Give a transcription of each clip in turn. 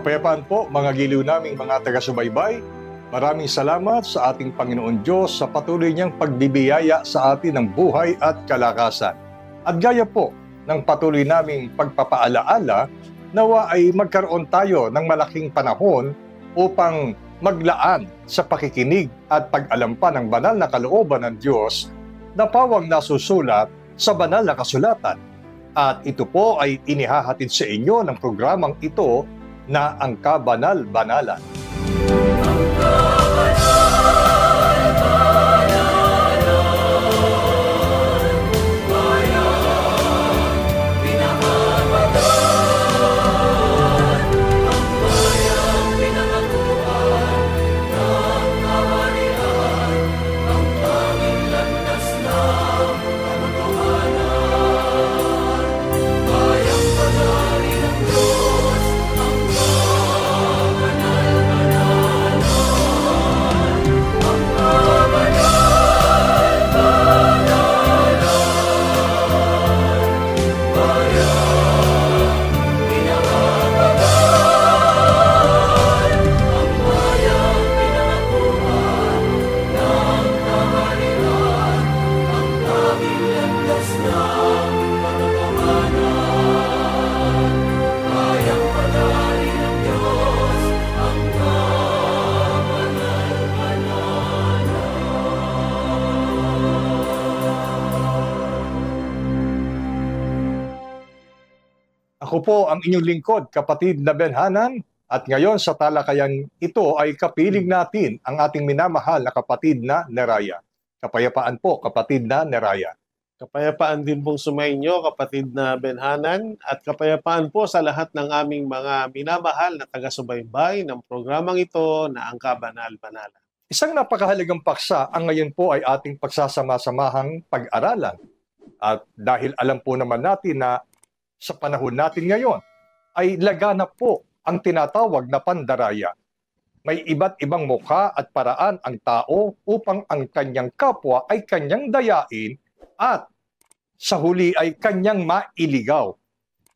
Kapayapaan po mga giliw naming mga taga-subaybay. Maraming salamat sa ating Panginoon Diyos sa patuloy niyang pagbibiyaya sa atin ng buhay at kalakasan. At gaya po ng patuloy naming pagpapaalaala, nawa ay magkaroon tayo ng malaking panahon upang maglaan sa pakikinig at pag-alam pa ng banal na kalooban ng Diyos na pawang nasusulat sa banal na kasulatan. At ito po ay inihahatid sa inyo ng programang ito na ang Kabanal-Banalan. Ako po ang inyong lingkod, kapatid na Benhanan, at ngayon sa talakayang ito ay kapiling natin ang ating minamahal na kapatid na Neraya. Kapayapaan po, kapatid na Neraya. Kapayapaan din pong sumainyo, kapatid na Benhanan, at kapayapaan po sa lahat ng aming mga minamahal na taga-subaybay ng programang ito na ang Kabanal-Banalan. Isang napakahalagang paksa ang ngayon po ay ating pagsasama-samahang pag-aralan. At dahil alam po naman natin na sa panahon natin ngayon ay laganap po ang tinatawag na pandaraya. May iba't ibang mukha at paraan ang tao upang ang kanyang kapwa ay kanyang dayain at sa huli ay kanyang mailigaw.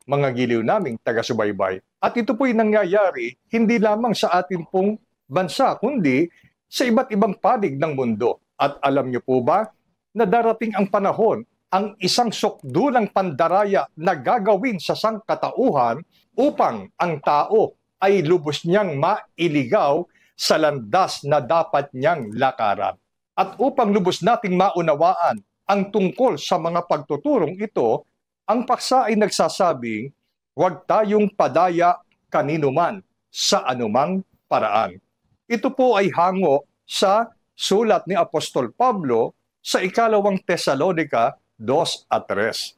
Mga giliw naming taga-subaybay. At ito po'y nangyayari hindi lamang sa ating pong bansa kundi sa iba't ibang panig ng mundo. At alam niyo po ba na darating ang panahon ang isang sukdulang pandaraya na gagawin sa sangkatauhan upang ang tao ay lubos niyang mailigaw sa landas na dapat niyang lakaran. At upang lubos nating maunawaan ang tungkol sa mga pagtuturong ito, ang paksa ay nagsasabing, huwag tayong padaya kanino man sa anumang paraan. Ito po ay hango sa sulat ni Apostol Pablo sa ikalawang Tesalonica 2:3.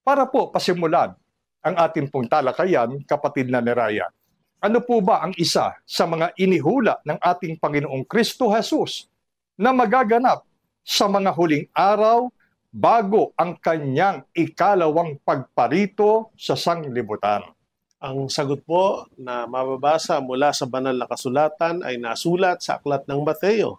Para po pasimulan ang ating pong talakayan, kapatid na Neraya, ano po ba ang isa sa mga inihula ng ating Panginoong Kristo Jesus na magaganap sa mga huling araw bago ang kanyang ikalawang pagparito sa sanglibutan? Ang sagot po na mababasa mula sa banal na kasulatan ay nasulat sa aklat ng Mateo.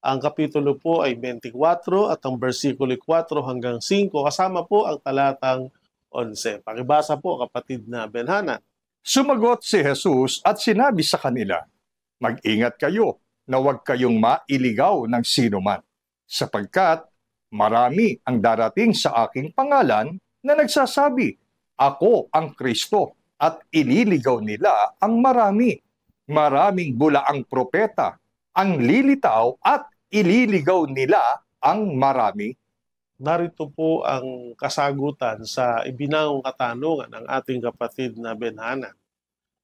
Ang kapitulo po ay 24 at ang versikulo 4 hanggang 5 kasama po ang talatang 11. Pakibasa po, kapatid na Benhanan. Sumagot si Jesus at sinabi sa kanila, mag-ingat kayo na huwag kayong mailigaw ng sino man, sapagkat marami ang darating sa aking pangalan na nagsasabi, ako ang Kristo, at ililigaw nila ang marami. Maraming bulaang propeta ang lilitaw at ililigaw nila ang marami. Narito po ang kasagutan sa ibinangong katanungan ng ating kapatid na Benhanan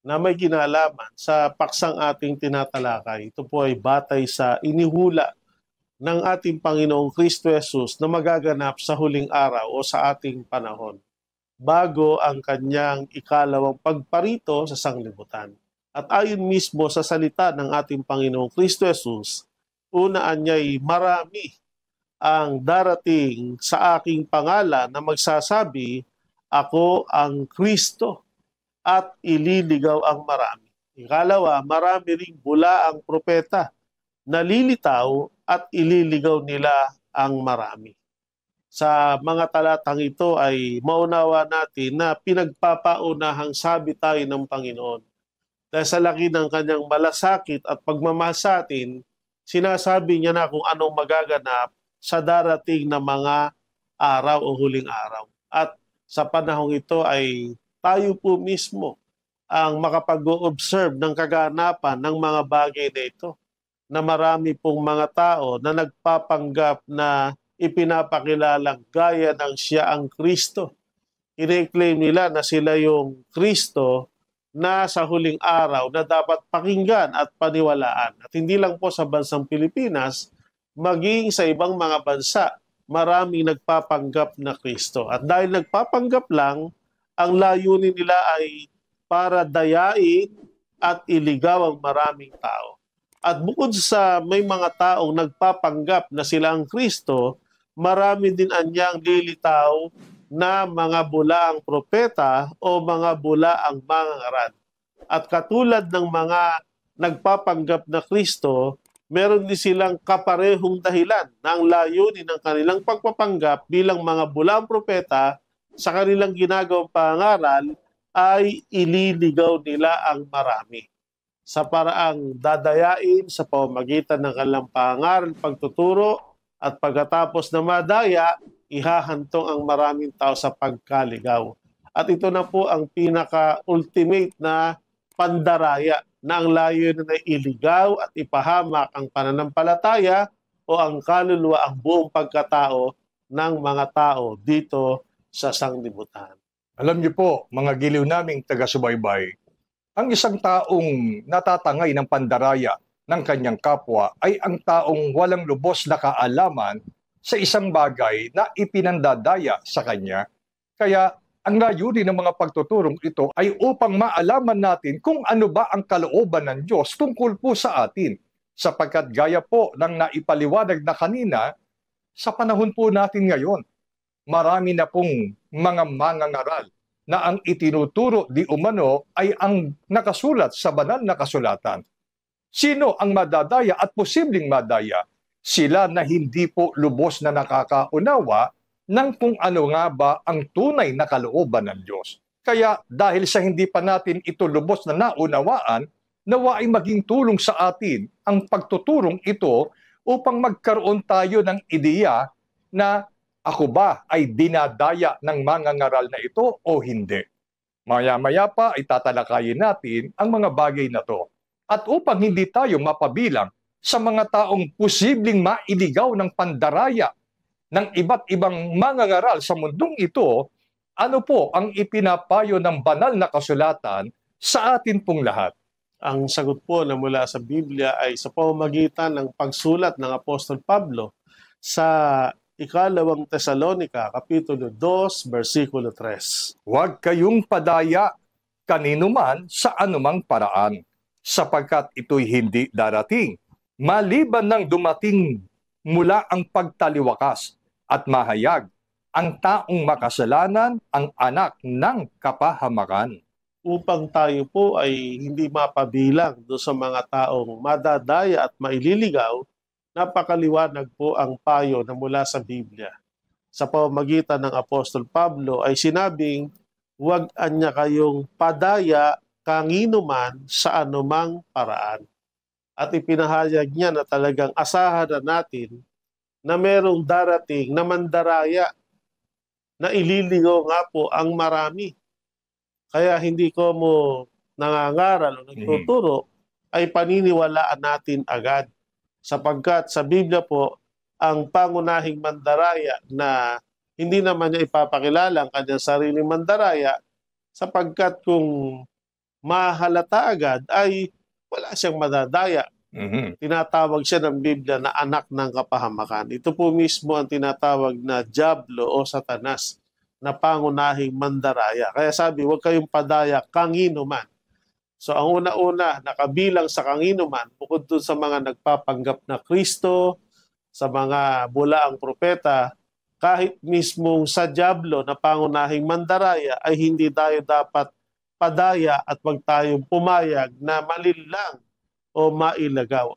na may kinalaman sa paksang ating tinatalakay. Ito po ay batay sa inihula ng ating Panginoong Kristo Jesus na magaganap sa huling araw o sa ating panahon bago ang kanyang ikalawang pagparito sa sanglibutan. At ayon mismo sa salita ng ating Panginoong Kristo Jesus, unaan niya'y marami ang darating sa aking pangalan na magsasabi, ako ang Kristo, at ililigaw ang marami. Ikalawa, marami ring bula ang propeta na lilitaw at ililigaw nila ang marami. Sa mga talatang ito ay maunawa natin na pinagpapaunahang sabi tayo ng Panginoon dahil sa laki ng kanyang malasakit at pagmamahal sa atin, sinasabi niya na kung anong magaganap sa darating na mga araw o huling araw. At sa panahong ito ay tayo po mismo ang makapag-observe ng kaganapan ng mga bagay na ito, na marami pong mga tao na nagpapanggap na ipinapakilalang gaya ng siya ang Kristo. I-claim nila na sila yung Kristo na sa huling araw na dapat pakinggan at paniwalaan. At hindi lang po sa bansang Pilipinas, maging sa ibang mga bansa, maraming nagpapanggap na Kristo. At dahil nagpapanggap lang, ang layunin nila ay para dayain at iligaw ang maraming tao. At bukod sa may mga taong nagpapanggap na sila ang Kristo, marami din anyang lilitaw na mga bulaang propeta o mga bulaang mangangaral. At katulad ng mga nagpapanggap na Kristo, meron din silang kaparehong dahilan na ang layunin ng kanilang pagpapanggap bilang mga bulaang propeta sa kanilang ginagawang pangaral ay ililigaw nila ang marami sa paraang dadayain sa pamamagitan ng kanilang pangaral, pagtuturo, at pagkatapos na madaya, ihahantong ang maraming tao sa pagkaligaw. At ito na po ang pinaka-ultimate na pandaraya na ang layunin ay iligaw at ipahamak ang pananampalataya o ang kaluluwa, ang buong pagkatao ng mga tao dito sa sanglibutan. Alam niyo po, mga giliw naming taga-subaybay, ang isang taong natatangay ng pandaraya ng kanyang kapwa ay ang taong walang lubos na kaalaman sa isang bagay na ipinandadaya sa kanya. Kaya ang layunin ng mga pagtuturong ito ay upang maalaman natin kung ano ba ang kalooban ng Diyos tungkol po sa atin. Sapagkat gaya po ng naipaliwanag na kanina, sa panahon po natin ngayon, marami na pong mga mangangaral na ang itinuturo di umano ay ang nakasulat sa banal na kasulatan. Sino ang madadaya at posibleng madaya? Sila na hindi po lubos na nakakaunawa ng kung ano nga ba ang tunay na kalooban ng Diyos. Kaya dahil sa hindi pa natin ito lubos na naunawaan, nawa ay maging tulong sa atin ang pagtuturong ito upang magkaroon tayo ng ideya na ako ba ay dinadaya ng mangangaral na ito o hindi? Maya-maya pa ay tatalakayin natin ang mga bagay na to. At upang hindi tayo mapabilang sa mga taong posibleng mailigaw ng pandaraya ng iba't ibang mangangaral sa mundong ito, ano po ang ipinapayo ng banal na kasulatan sa atin pong lahat? Ang sagot po na mula sa Biblia ay sa pamamagitan ng pagsulat ng Apostol Pablo sa Ikalawang Tesalonica, Kapitulo 2, versikulo 3. Huwag kayong padaya kanino man sa anumang paraan, sapagkat ito'y hindi darating, maliban ng dumating mula ang pagtaliwakas at mahayag, ang taong makasalanan ang anak ng kapahamakan. Upang tayo po ay hindi mapabilang doon sa mga taong madadaya at maililigaw, napakaliwanag po ang payo na mula sa Biblia. Sa pamamagitan ng Apostol Pablo ay sinabing, huwag anya kayong padaya kanino man sa anumang paraan. At ipinahayag niya na talagang asahan na natin na merong darating na mandaraya na ililigaw nga po ang marami. Kaya hindi ko mo nangangaral o nagtuturo, ay paniniwalaan natin agad. Sapagkat sa Biblia po, ang pangunahing mandaraya na hindi naman niya ipapakilala ang kanyang sariling mandaraya, sapagkat kung mahalata agad ay wala siyang madadaya. Tinatawag siya ng Biblia na anak ng kapahamakan. Ito po mismo ang tinatawag na Diablo o Satanas na pangunahing mandaraya. Kaya sabi, huwag kayong padaya kanino man. So ang una-una, nakabilang sa kanino man, bukod dun sa mga nagpapanggap na Kristo, sa mga bulaang propeta, kahit mismong sa Diablo na pangunahing mandaraya, ay hindi tayo dapat padaya at wag tayong pumayag na malilang o mailagaw.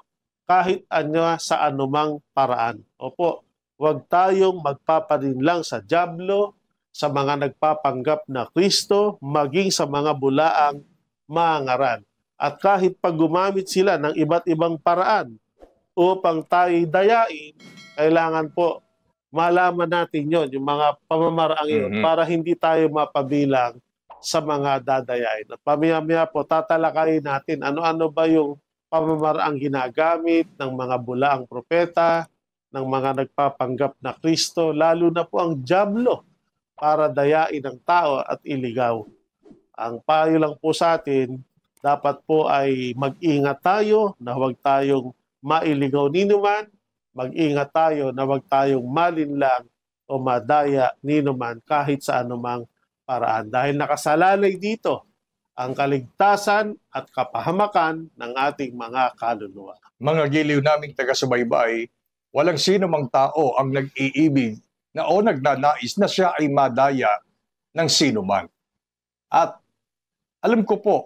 Kahit ano sa anumang paraan. Opo, wag tayong magpapalinlang sa Diablo, sa mga nagpapanggap na Kristo, maging sa mga bulaang mangaral. At kahit pag gumamit sila ng iba't ibang paraan upang tayo dayain, kailangan po malaman natin yon, yung mga pamamaraang yun, para hindi tayo mapabilang sa mga dadayain. At pamaya-maya po, tatalakayin natin ano-ano ba yung pamamaraang ginagamit ng mga bulaang propeta, ng mga nagpapanggap na Kristo, lalo na po ang dyablo para dayain ang tao at iligaw. Ang payo lang po sa atin, dapat po ay mag-ingat tayo na huwag tayong mailigaw ninuman, mag-ingat tayo na huwag tayong malinlang o madaya ninuman kahit sa anumang paraan. Dahil nakasalalay dito ang kaligtasan at kapahamakan ng ating mga kaluluwa. Mga giliw naming taga-subaybay, walang sino mang tao ang nag-iibig na o nagnanais na siya ay madaya ng sino man. At alam ko po,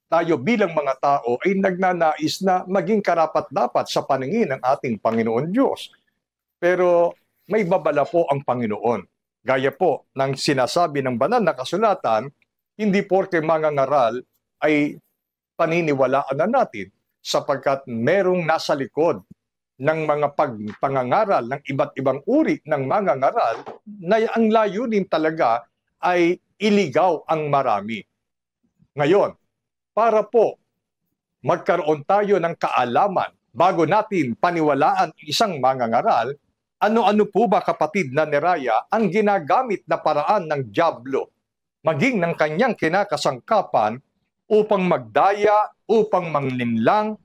tayo bilang mga tao ay nagnanais na maging karapat-dapat sa paningin ng ating Panginoon Diyos. Pero may babala po ang Panginoon. Gaya po ng sinasabi ng banal na kasulatan, hindi porke mangangaral ay paniniwalaan na natin sapagkat merong nasa likod ng mga pangangaral ng iba't ibang uri ng mangangaral na ang layunin talaga ay iligaw ang marami. Ngayon, para po magkaroon tayo ng kaalaman bago natin paniwalaan isang mangangaral, ano-ano po ba kapatid na Neraya ang ginagamit na paraan ng dyablo, maging ng kanyang kinakasangkapan upang magdaya, upang manglinlang,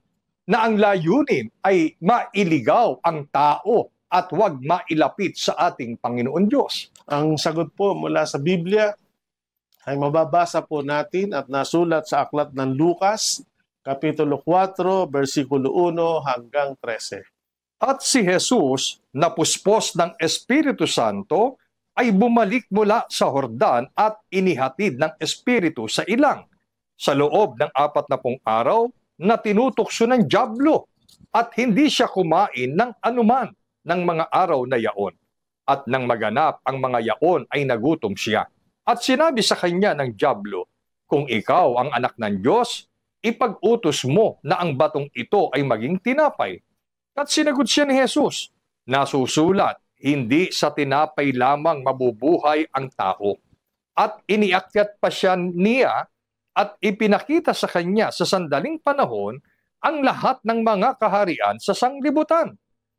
na ang layunin ay mailigaw ang tao at huwag mailapit sa ating Panginoon Diyos? Ang sagot po mula sa Biblia ay mababasa po natin at nasulat sa aklat ng Lucas, Kapitulo 4, versikulo 1 hanggang 13. At si Jesus, napuspos ng Espiritu Santo, ay bumalik mula sa Jordan at inihatid ng Espiritu sa ilang, sa loob ng 40 araw na tinutokso ng dyablo, at hindi siya kumain ng anuman ng mga araw na yaon. At nang maganap ang mga yaon ay nagutom siya. At sinabi sa kanya ng dyablo, kung ikaw ang anak ng Diyos, ipag-utos mo na ang batong ito ay maging tinapay. At sinagot siya ni Jesus, nasusulat, hindi sa tinapay lamang mabubuhay ang tao. At iniakyat pa siya niya at ipinakita sa kanya sa sandaling panahon ang lahat ng mga kaharian sa sanglibutan.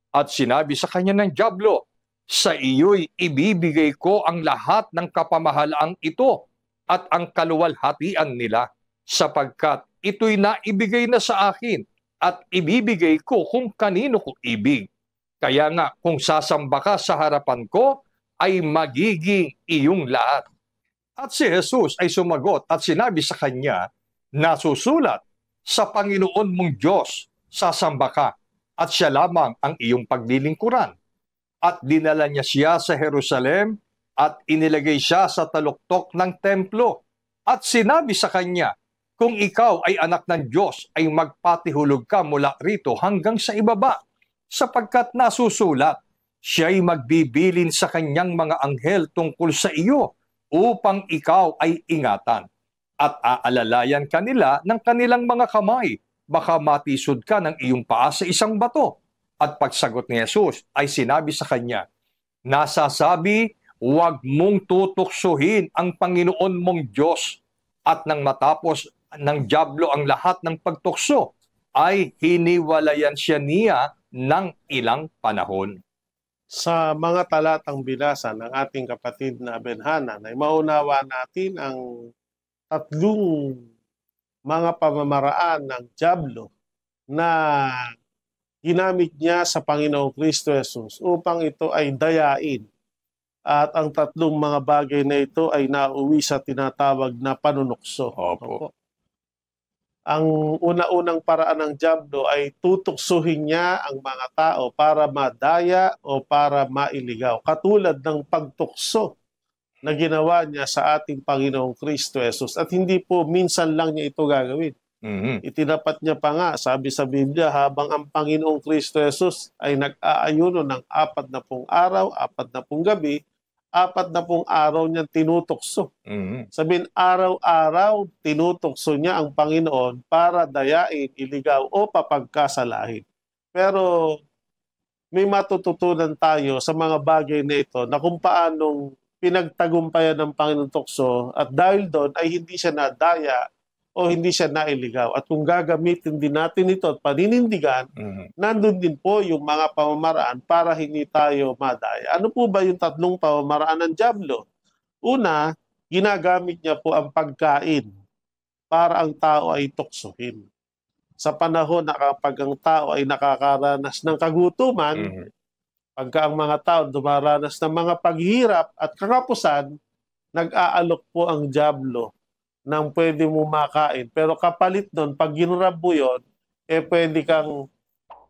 At sinabi sa kanya ng dyablo, sa iyo'y ibibigay ko ang lahat ng kapamahalaang ito at ang kaluwalhatian nila, sapagkat ito'y naibigay na sa akin at ibibigay ko kung kanino ko ibig. Kaya nga kung sasamba ka sa harapan ko, ay magiging iyong lahat. At si Jesus ay sumagot at sinabi sa kanya, nasusulat, sa Panginoon mong Diyos, sasamba ka, at siya lamang ang iyong paglilingkuran. At dinala niya siya sa Jerusalem at inilagay siya sa taluktok ng templo. At sinabi sa kanya, kung ikaw ay anak ng Diyos, ay magpatihulog ka mula rito hanggang sa ibaba, sapagkat nasusulat, siya'y magbibilin sa kanyang mga anghel tungkol sa iyo, upang ikaw ay ingatan. At aalalayan kanila ng kanilang mga kamay, baka matisod ka ng iyong paa sa isang bato. At pagsagot ni Jesus ay sinabi sa kanya, nasasabi, huwag mong tutuksuhin ang Panginoon mong Diyos. At nang matapos ng dyablo ang lahat ng pagtukso, ay hiniwalayan siya niya ng ilang panahon. Sa mga talatang binasa ng ating kapatid na Benhanan, ay maunawa natin ang tatlong mga pamamaraan ng dyablo na ginamit niya sa Panginoong Kristo Jesus upang ito ay dayain. At ang tatlong mga bagay na ito ay nauwi sa tinatawag na panunukso. Opo. Ang una-unang paraan ng dyablo ay tutuksuhin niya ang mga tao para madaya o para mailigaw. Katulad ng pagtukso na ginawa niya sa ating Panginoong Kristo Jesus. At hindi po minsan lang niya ito gagawin. Itinapat niya pa nga, sabi sa Biblia, habang ang Panginoong Kristo Jesus ay nag-aayuno ng 40 araw, 40 gabi, 40 araw niyang tinutokso. Mhm. Sabihin, araw-araw tinutokso niya ang Panginoon para dayain, iligaw o papagkasalahin. Pero may matututunan tayo sa mga bagay na ito na kung paanong pinagtagumpayan ng Panginoon tukso at dahil doon ay hindi siya nadaya o hindi siya nailigaw. At kung gagamitin din natin ito at paninindigan, Mhm. nandun din po yung mga pamamaraan para hindi tayo madaya. Ano po ba yung 3 pamamaraan ng dyablo? Una, ginagamit niya po ang pagkain para ang tao ay tuksohin. Sa panahon na kapag ang tao ay nakakaranas ng kagutuman, Mhm. pagka ang mga tao dumaranas ng mga paghihirap at kakapusan, nag-aalok po ang dyablo ng pwede mo makain. Pero kapalit nun, pag ginrab mo yun, pwede kang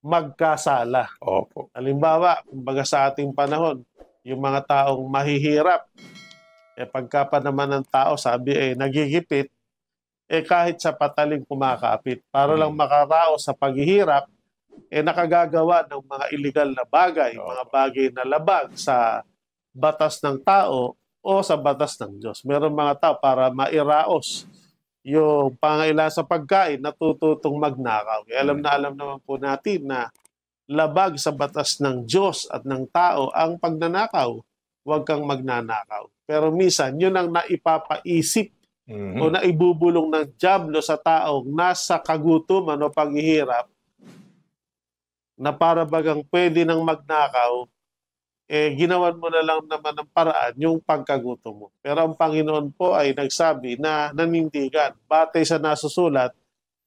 magkasala. Opo. Halimbawa, kumbaga sa ating panahon, yung mga taong mahihirap, pagka pa naman ng tao, sabi nagigipit, kahit sa pataling kumakapit. Para lang makaraos sa paghihirap, nakagagawa ng mga illegal na bagay, mga bagay na labag sa batas ng tao o sa batas ng Diyos. Meron mga tao para mairaos yung pangailangan sa pagkain, natututong magnakaw. Alam naman po natin na labag sa batas ng Diyos at ng tao ang pagnanakaw. Huwag kang magnanakaw. Pero minsan, yun ang naipapaisip o naibubulong ng dyablo sa taong nasa kagutuman o paghihirap na para bagang pwede nang magnakaw, ginawan mo na lang naman ng paraan yung pagkagutom mo. Pero ang Panginoon po ay nagsabi na nanindigan. Batay sa nasusulat,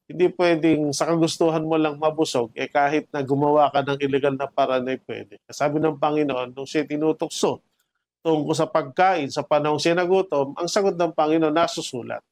hindi pwedeng sa kagustuhan mo lang mabusog, kahit na gumawa ka ng illegal na paraan ay pwede. Sabi ng Panginoon, nung siya tinutokso tungkol sa pagkain, sa panahong siya nagutom, ang sagot ng Panginoon nasusulat.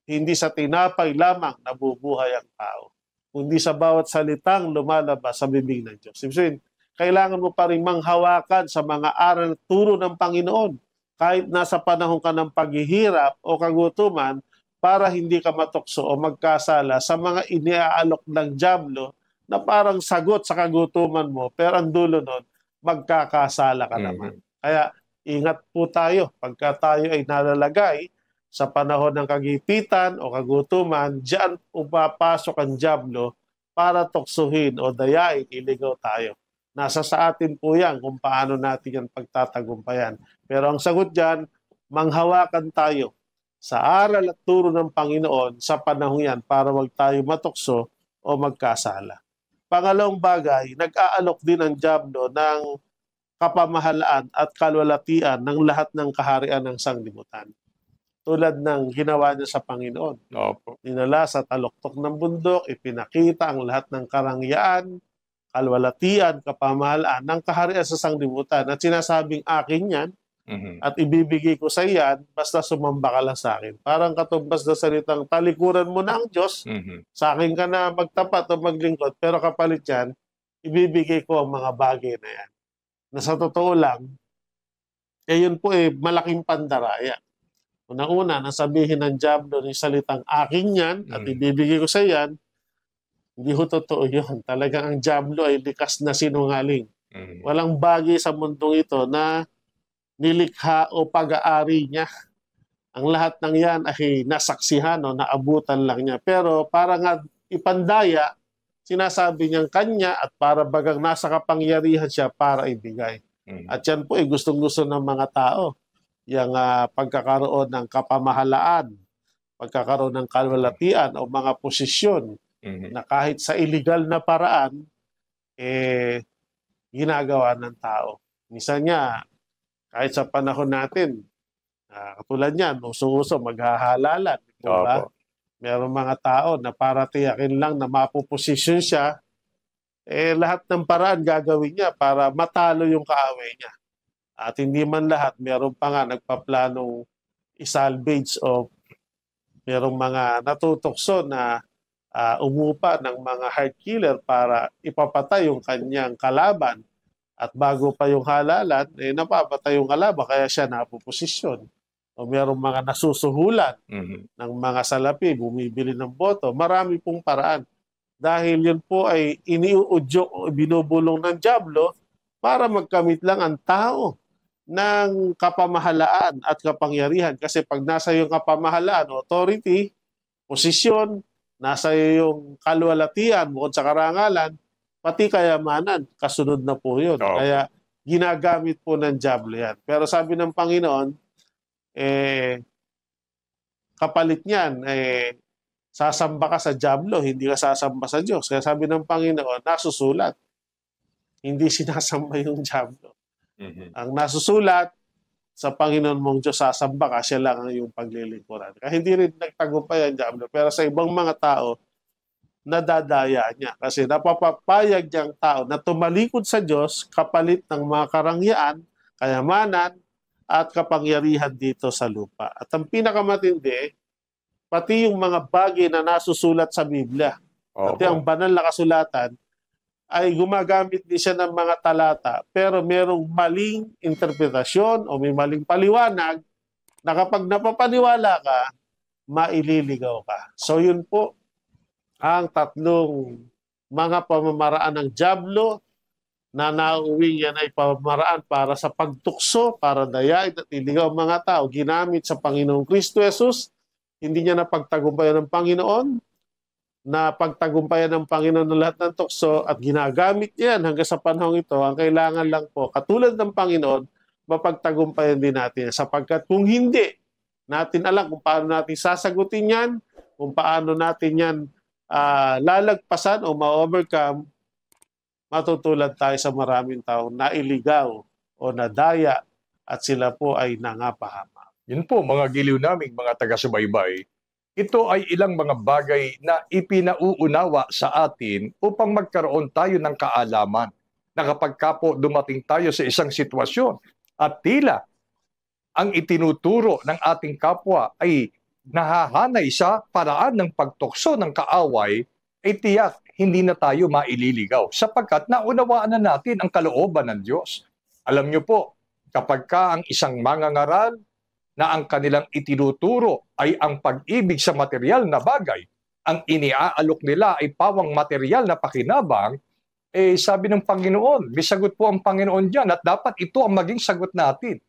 Hindi sa tinapay lamang nabubuhay ang tao, kundi sa bawat salitang lumalabas sa bibig ng Diyos. Ibig kailangan mo pa rin manghawakan sa mga aral at turo ng Panginoon kahit nasa panahon ka ng paghihirap o kagutuman para hindi ka matukso o magkasala sa mga iniaalok ng dyablo na parang sagot sa kagutuman mo pero ang dulo nun, magkakasala ka naman. Kaya ingat po tayo pagka tayo ay nalalagay sa panahon ng kagipitan o kagutuman, diyan upapasok ang dyablo para tuksuhin o dayain, iligaw tayo. Nasa sa atin po yan kung paano natin yan pagtatagumpayan. Pero ang sagot dyan, manghawakan tayo sa aral at turo ng Panginoon sa panahon yan para wag tayo matukso o magkasala. Pangalawang bagay, nag-aalok din ang dyablo ng kapamahalaan at kalwalatian ng lahat ng kaharian ng sanglibutan. Tulad ng ginawa niya sa Panginoon. Opo. Dinala sa taluktok ng bundok, ipinakita ang lahat ng karangyaan, kalwalatian, kapamahalaan ng kaharian sa sanglibutan. At sinasabing akin yan at ibibigay ko sa iyan basta sumamba ka lang sa akin. Parang katumbas na salitang talikuran mo na ang Diyos, sa akin ka na magtapat o maglingkod, pero kapalit yan, ibibigay ko ang mga bagay na yan. Na sa totoo lang, yun po malaking pandaraya. Una-una, nasabihin ng dyablo ng salitang akin yan at ibibigay ko sa iyan, hindi ho totoo yun. Talagang ang dyablo ay likas na sinungaling. Walang bagay sa mundong ito na nilikha o pag-aari niya. Ang lahat ng yan ay nasaksihan o naabutan lang niya. Pero para nga ipandaya, sinasabi niyang kanya at para bagang nasa kapangyarihan siya para ibigay. At yan po gustong-gusto ng mga tao. Yung pagkakaroon ng kapamahalaan, pagkakaroon ng kalwalatian o mga posisyon na kahit sa illegal na paraan, ginagawa ng tao. Minsan niya, kahit sa panahon natin, katulad niyan, uso-uso, maghahalalan. Diba? Merong mga tao na para tiyakin lang na mapuposisyon siya, lahat ng paraan gagawin niya para matalo yung kaaway niya. At hindi man lahat, meron pa nga nagpaplanong isalvage o merong mga natutokso na umupa ng mga heart killer para ipapatay yung kanyang kalaban. At bago pa yung halalan, napapatay yung kalaban kaya siya napuposisyon. O merong mga nasusuhulan ng mga salapi, bumibili ng boto. Marami pong paraan. Dahil yun po ay iniuudyok o binubulong ng dyablo para magkamit lang ang tao ng kapamahalaan at kapangyarihan. Kasi pag nasa yung kapamahalaan, authority, posisyon, nasa yung kalwalatian, bukod sa karangalan, pati kayamanan, kasunod na po yun. Oo. Kaya ginagamit po ng diablo yan. Pero sabi ng Panginoon, kapalit niyan, sasamba ka sa diablo, hindi ka sasamba sa Diyos. Kaya sabi ng Panginoon, nasusulat. Hindi sinasamba yung diablo. Ang nasusulat, sa Panginoon mong Diyos sasamba ka, siya lang ang iyong paglilingkuran. Kaya hindi rin nagtagumpay ang diablo. Pero sa ibang mga tao, nadadaya niya. Kasi napapapayag niyang tao na tumalikod sa Diyos kapalit ng mga karangyaan, kayamanan, at kapangyarihan dito sa lupa. At ang pinakamatindi, pati yung mga bagay na nasusulat sa Biblia, pati ang banal na kasulatan, ay gumagamit din siya ng mga talata, pero merong maling interpretasyon o may maling paliwanag na kapag napapaniwala ka, maililigaw ka. So yun po ang tatlong mga pamamaraan ng diablo na nauwi yan ay pamamaraan para sa pagtukso, para dayain at iligaw ang mga tao, ginamit sa Panginoong Kristo Jesus. Hindi niya napagtagumpayan ng Panginoon, na pagtagumpayan ng Panginoon ng lahat ng tukso at ginagamit yan hanggang sa panahon ito. Ang kailangan lang po, katulad ng Panginoon, mapagtagumpayan din natin. Sapagkat kung hindi natin alam kung paano natin sasagutin yan, kung paano natin yan lalagpasan o ma-overcome, matutulad tayo sa maraming tao na iligaw o nadaya at sila po ay nangapahama. Yun po, mga giliw naming mga taga-subaybay, ito ay ilang mga bagay na ipinauunawa sa atin upang magkaroon tayo ng kaalaman na kapag po dumating tayo sa isang sitwasyon at tila ang itinuturo ng ating kapwa ay nahahanay sa paraan ng pagtukso ng kaaway, ay tiyak hindi na tayo maililigaw sapagkat naunawaan na natin ang kalooban ng Diyos. Alam niyo po, kapag ang isang mangangaral na ang kanilang itinuturo ay ang pag-ibig sa material na bagay, ang iniaalok nila ay pawang material na pakinabang, sabi ng Panginoon, may sagot po ang Panginoon dyan at dapat ito ang maging sagot natin.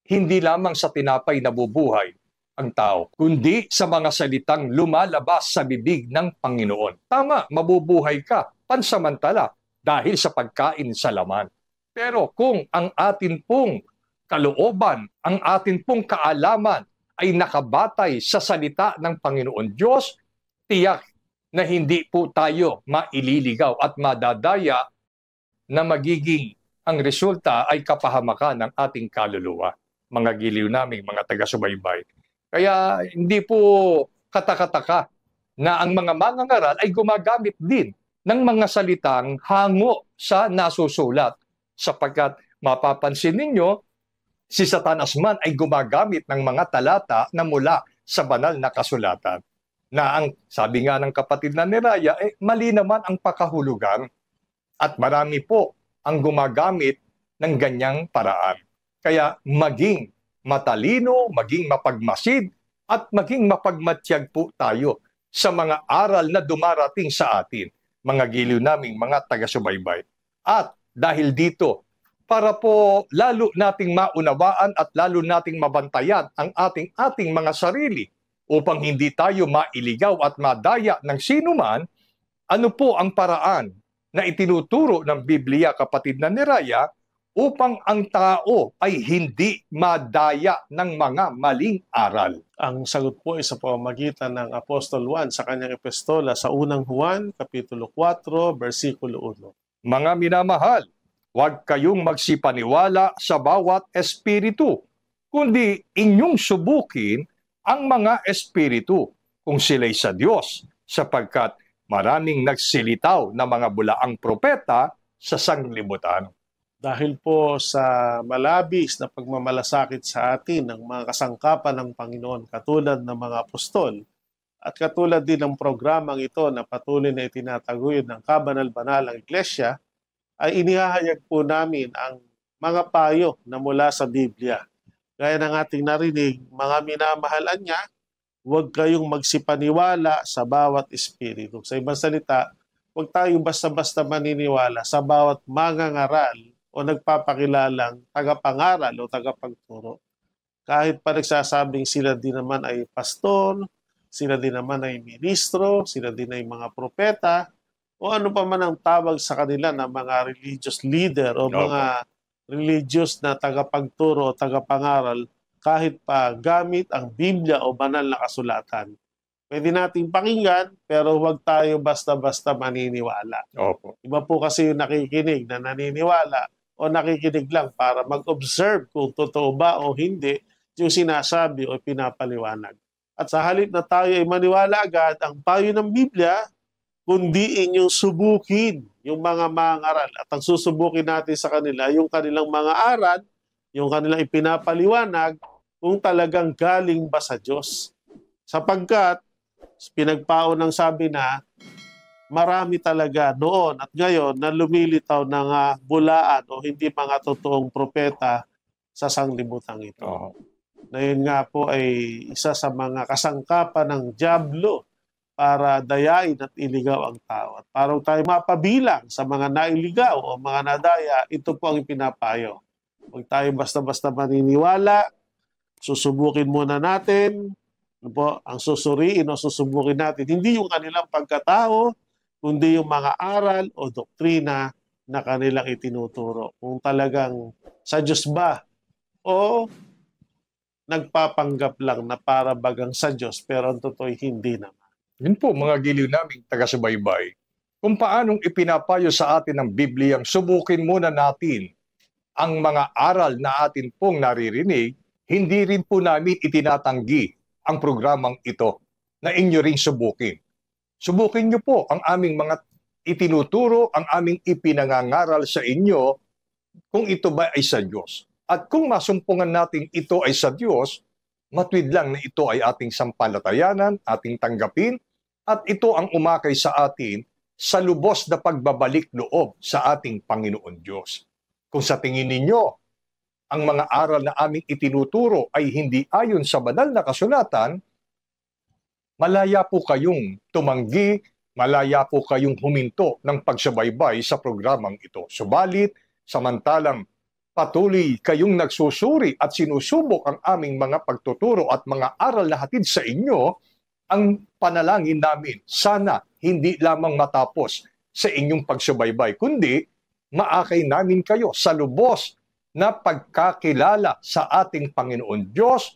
Hindi lamang sa tinapay nabubuhay ang tao, kundi sa mga salitang lumalabas sa bibig ng Panginoon. Tama, mabubuhay ka pansamantala dahil sa pagkain sa laman. Pero kung ang atin pong kalooban, ang atin pong kaalaman ay nakabatay sa salita ng Panginoon Diyos, tiyak na hindi po tayo maililigaw at madadaya na magiging ang resulta ay kapahamakan ng ating kaluluwa. Mga giliw naming mga taga-subaybay. Kaya hindi po katakataka na ang mga mangangaral ay gumagamit din ng mga salitang hango sa nasusulat sapagkat mapapansin ninyo, si Satanas man ay gumagamit ng mga talata na mula sa banal na kasulatan. Na ang sabi nga ng kapatid na ni Raya, mali naman ang pakahulugan at marami po ang gumagamit ng ganyang paraan. Kaya maging matalino, maging mapagmasid at maging mapagmatyag po tayo sa mga aral na dumarating sa atin, mga giliw naming mga taga-subaybay. At dahil dito, para po lalo nating maunawaan at lalo nating mabantayan ang ating mga sarili upang hindi tayo mailigaw at madaya ng sinuman, ano po ang paraan na itinuturo ng Biblia, kapatid na ni Raya, upang ang tao ay hindi madaya ng mga maling aral? Ang sagot po ay sa pamamagitan ng Apostol Juan sa kanyang epistola sa unang Juan, Kapitulo 4, versikulo 1. Mga minamahal, huwag kayong magsipaniwala sa bawat espiritu, kundi inyong subukin ang mga espiritu kung sila'y sa Diyos, sapagkat maraming nagsilitaw na mga bulaang propeta sa sanglibutan. Dahil po sa malabis na pagmamalasakit sa atin ng mga kasangkapan ng Panginoon katulad ng mga apostol at katulad din ng programang ito na patuloy na itinataguyod ng kabanal-banalang iglesia, ay inihahayag po namin ang mga payo na mula sa Biblia. Gaya ng ating narinig, mga minamahalan niya, huwag kayong magsipaniwala sa bawat espiritu. Sa ibang salita, huwag tayong basta-basta maniniwala sa bawat mangangaral o nagpapakilalang tagapangaral o tagapagturo. Kahit pa nagsasabing sila din naman ay pastor, sila din naman ay ministro, sila din ay mga propeta, o ano pa man ang tawag sa kanila na mga religious leader o mga religious na tagapagturo o tagapangaral, kahit pa gamit ang Biblia o banal na kasulatan. Pwede nating pakinggan, pero huwag tayo basta-basta maniniwala. Opo. Iba po kasi yung nakikinig na naniniwala o nakikinig lang para mag-observe kung totoo ba o hindi yung sinasabi o pinapaliwanag. At sa halip na tayo ay maniwala agad, ang payo ng Biblia, kundi inyong subukin yung mga mangaral. At ang susubukin natin sa kanila, yung kanilang mga aral, yung kanilang ipinapaliwanag, kung talagang galing ba sa Diyos. Sapagkat, pinagpao ng sabi na, marami talaga noon at ngayon na lumilitaw ng bulaan o hindi mga totoong propeta sa sanglibutan ito. Na yun nga po ay isa sa mga kasangkapan ng dyablo para dayain at iligaw ang tao. At para tayo mapabilang sa mga nailigaw o mga nadaya, ito po ang ipinapayo. Huwag tayo basta-basta maniniwala, susubukin muna natin, po, ang susuriin o susubukin natin, hindi yung kanilang pagkatao, kundi yung mga aral o doktrina na kanilang itinuturo. Kung talagang sa Diyos ba o nagpapanggap lang na para bagang sa Diyos pero ang totoo hindi naman. Yun po mga giliw naming taga-subaybay. Kung paanong ipinapayo sa atin ng Bibliyang subukin muna natin ang mga aral na atin pong naririnig, hindi rin po namin itinatanggi ang programang ito na inyo ring subukin. Subukin nyo po ang aming mga itinuturo, ang aming ipinangangaral sa inyo kung ito ba ay sa Diyos. At kung masumpungan natin ito ay sa Diyos, matwid lang na ito ay ating sampalatayanan, ating tanggapin, at ito ang umakay sa atin sa lubos na pagbabalik loob sa ating Panginoon Diyos. Kung sa tingin ninyo, ang mga aral na aming itinuturo ay hindi ayon sa banal na kasulatan, malaya po kayong tumanggi, malaya po kayong huminto ng pagsubaybay sa programang ito. Subalit, samantalang patuloy kayong nagsusuri at sinusubok ang aming mga pagtuturo at mga aral na hatid sa inyo, ang panalangin namin, sana hindi lamang matapos sa inyong pagsubaybay, kundi maakay namin kayo sa lubos na pagkakilala sa ating Panginoon Diyos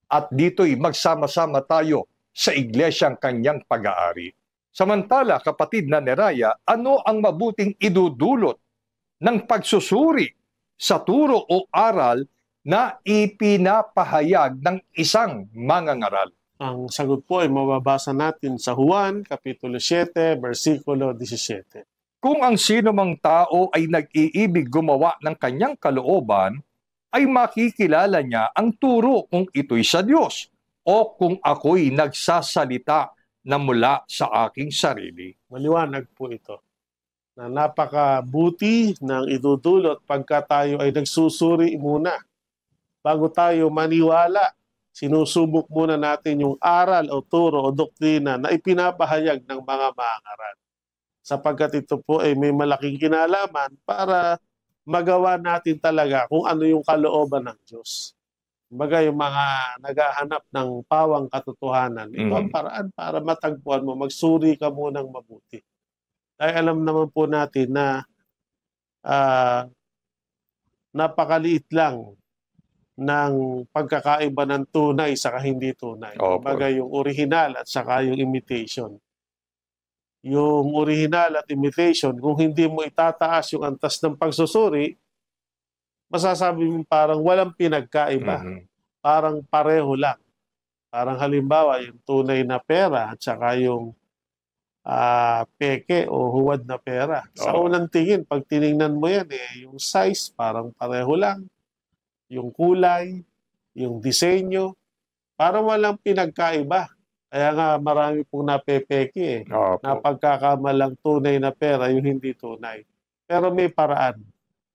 at dito'y magsama-sama tayo sa iglesyang kanyang pag-aari. Samantala, kapatid na Neraya, ano ang mabuting idudulot ng pagsusuri sa turo o aral na ipinapahayag ng isang mangangaral? Ang sagot po ay mababasa natin sa Juan, Kapitulo 7, versikulo 17. Kung ang sino mang tao ay nag-iibig gumawa ng kanyang kalooban, ay makikilala niya ang turo kung ito'y sa Diyos o kung ako'y nagsasalita na mula sa aking sarili. Maliwanag po ito na napakabuti ng idudulot pagka tayo ay nagsusuri muna. Bago tayo maniwala, sinusubok muna natin yung aral o turo o doktrina na ipinapahayag ng mga mangaral. Sapagkat ito po ay may malaking kinalaman para magawa natin talaga kung ano yung kalooban ng Diyos. Kumbaga yung mga naghahanap ng pawang katotohanan, ito ang paraan para matagpuan mo, magsuri ka munang mabuti. Dahil alam naman po natin na napakaliit lang ng pagkakaiba ng tunay sa hindi tunay. Kumbaga yung original at saka yung imitation. Yung original at imitation, kung hindi mo itataas yung antas ng pagsusuri, masasabi mo parang walang pinagkaiba. Parang pareho lang. Parang halimbawa, yung tunay na pera at saka yung peke o huwad na pera. Sa unang tingin, pag tiningnan mo yan, yung size parang pareho lang. Yung kulay, yung disenyo, parang walang pinagkaiba. Kaya nga marami pong napepeki na pagkakamalang tunay na pera, yung hindi tunay. Pero may paraan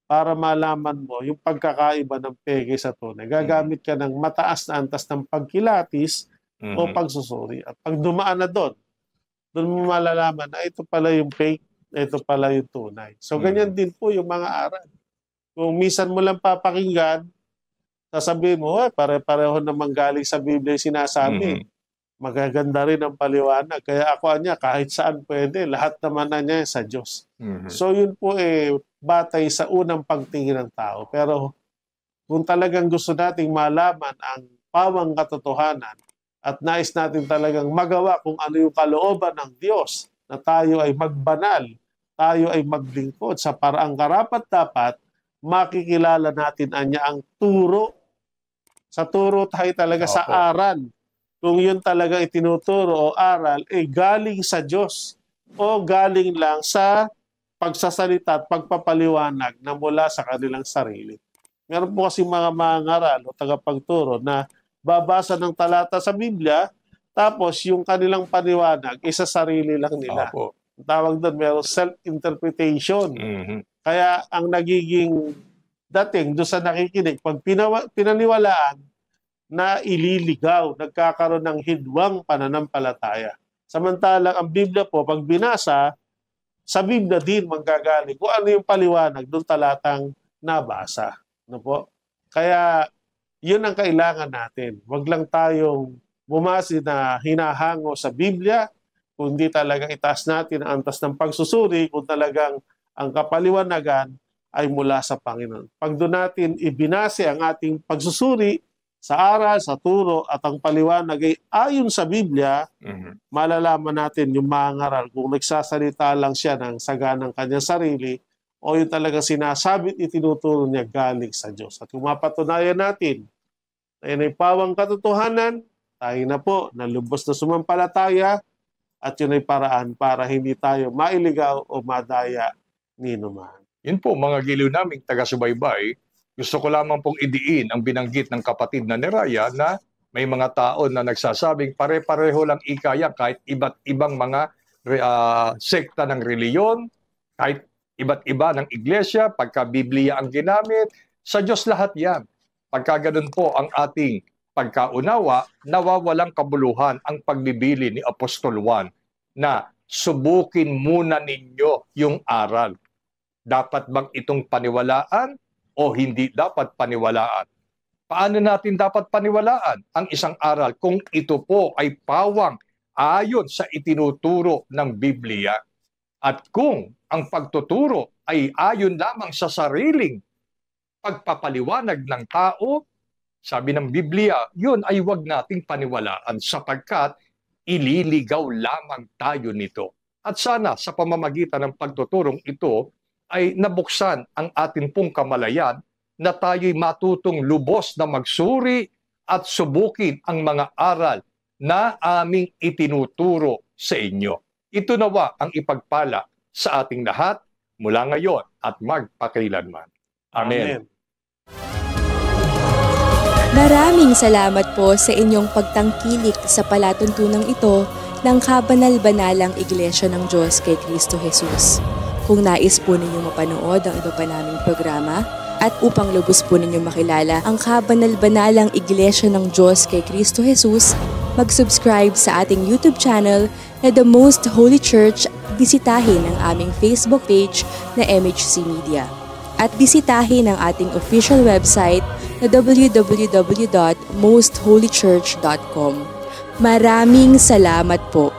para malaman mo yung pagkakaiba ng peke sa tunay. Gagamit ka ng mataas na antas ng pagkilatis o pagsusuri. At pag dumaan na doon mo malalaman na ito pala yung fake, ito pala yung tunay. So ganyan din po yung mga aral. Kung minsan mo lang papakinggan, sasabihin mo, pare-pareho naman galing sa Biblia yung sinasabi. Magaganda rin ang paliwanag. Kaya ako niya, kahit saan pwede, lahat naman na niya sa Diyos. So yun po batay sa unang pagtingin ng tao. Pero kung talagang gusto nating malaman ang pawang katotohanan at nais natin talagang magawa kung ano yung kalooban ng Diyos, na tayo ay magbanal, tayo ay maglingkod sa paraang karapat-dapat, makikilala natin ang turo. Sa turo tayo talaga sa aral. Kung yun talaga itinuturo o aral, galing sa Diyos o galing lang sa pagsasalita at pagpapaliwanag na mula sa kanilang sarili. Meron po kasi mga mangaral o tagapagturo na babasa ng talata sa Biblia, tapos yung kanilang paniwanag, sa sarili lang nila. Ang tawag doon, meron self-interpretation. Kaya ang nagiging dating doon sa nakikinig, pag pinaniwalaan, na ililigaw, nagkakaroon ng hidwang pananampalataya. Samantalang ang Biblia po, pag binasa, sa Biblia din manggagaling kung ano yung paliwanag doon talatang nabasa. Ano po? Kaya yun ang kailangan natin. Huwag lang tayong bumasi na hinahango sa Biblia, kundi talagang itaas natin ang antas ng pagsusuri kung talagang ang kapaliwanagan ay mula sa Panginoon. Pag doon natin ibinase ang ating pagsusuri sa aral, sa turo, at ang paliwanag ay ayon sa Biblia, malalaman natin yung mangaral kung nagsasalita lang siya ng saganang kanyang sarili o yung talagang sinasabit itinuturo niya galing sa Diyos. At kung mapatunayan natin na yun ay pawang katotohanan, tayo na po na lubos na sumampalataya at yun ay paraan para hindi tayo mailigaw o madaya ni numan. Yun po, mga giliw naming taga-subaybay, gusto ko lamang pong idiin ang binanggit ng kapatid na ni Raya na may mga tao na nagsasabing pare-pareho lang ikaya kahit iba't ibang mga sekta ng reliyon, kahit iba't iba ng iglesia, pagka Biblia ang ginamit, sa Diyos lahat yan. Pagka ganun po ang ating pagkaunawa, nawawalang kabuluhan ang pagbibili ni Apostol Juan na subukin muna ninyo yung aral. Dapat bang itong paniwalaan o hindi dapat paniwalaan? Paano natin dapat paniwalaan ang isang aral kung ito po ay pawang ayon sa itinuturo ng Biblia? At kung ang pagtuturo ay ayon lamang sa sariling pagpapaliwanag ng tao, sabi ng Biblia, yun ay huwag nating paniwalaan sapagkat ililigaw lamang tayo nito. At sana sa pamamagitan ng pagtuturong ito ay nabuksan ang atin pong kamalayan na tayo'y matutong lubos na magsuri at subukin ang mga aral na aming itinuturo sa inyo. Ito nawa ang ipagpala sa ating lahat mula ngayon at magpakailanman. Amen. Maraming salamat po sa inyong pagtangkilik sa palatuntunang ito ng Kabanal-Banalang Iglesia ng Diyos kay Kristo Jesus. Kung nais po ninyong mapanood ang iba pa naming programa at upang lubos po ninyong makilala ang Kabanal-Banalang Iglesia ng Diyos kay Kristo Jesus, mag-subscribe sa ating YouTube channel na The Most Holy Church, bisitahin ang aming Facebook page na MHC Media. At bisitahin ang ating official website na www.mostholychurch.com. Maraming salamat po.